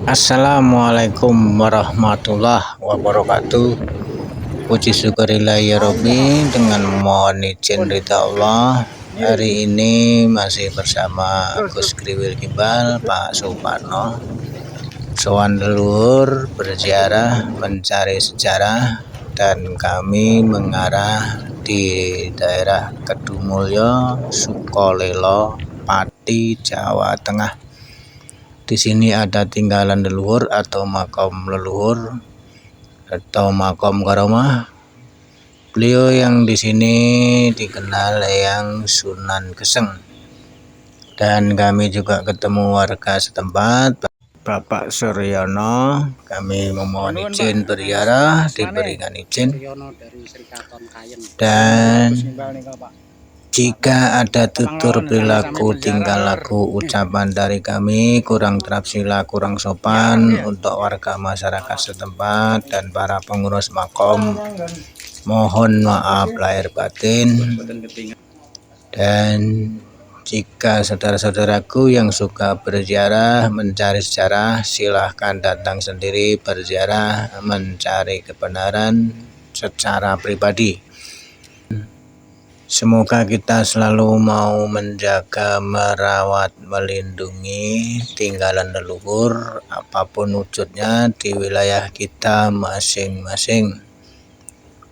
Assalamualaikum warahmatullahi wabarakatuh. Puji syukurillah ya Rabbi, dengan mohon izin ridha Allah. Hari ini masih bersama Gus Kriwil Gimbal, Pak Suparno. Sowan leluhur berziarah mencari sejarah, dan kami mengarah di daerah Kedumulyo, Sukolilo, Pati, Jawa Tengah. Di sini ada tinggalan leluhur atau makam leluhur atau makam karomah. Beliau yang di sini dikenal yang Sunan Geseng. Dan kami juga ketemu warga setempat, Bapak Suryono. Kami memohon izin berziarah, diberikan izin. Dan jika ada tutur perilaku, tingkah laku, ucapan dari kami kurang terapsila, kurang sopan untuk warga masyarakat setempat dan para pengurus makom, mohon maaf lahir batin. Dan jika saudara-saudaraku yang suka berziarah mencari sejarah, silahkan datang sendiri berziarah mencari kebenaran secara pribadi. Semoga kita selalu mau menjaga, merawat, melindungi tinggalan leluhur apapun wujudnya di wilayah kita masing-masing.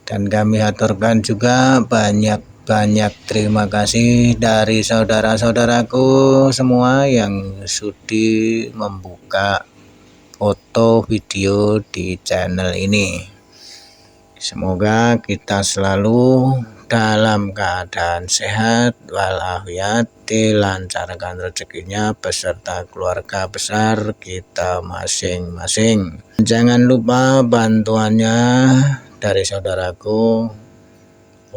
Dan kami aturkan juga banyak terima kasih dari saudara-saudaraku semua yang sudi membuka foto video di channel ini. Semoga kita selalu dalam keadaan sehat walafiat, dilancarkan rezekinya beserta keluarga besar kita masing-masing. Jangan lupa bantuannya dari saudaraku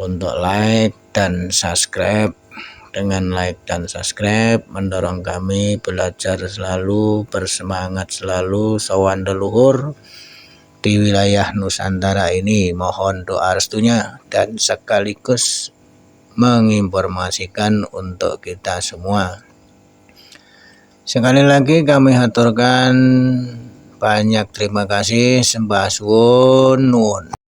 untuk like dan subscribe. Dengan like dan subscribe mendorong kami belajar selalu, bersemangat selalu sowan leluhur di wilayah Nusantara ini. Mohon doa restunya dan sekaligus menginformasikan untuk kita semua. Sekali lagi kami haturkan banyak terima kasih, sembah suwun.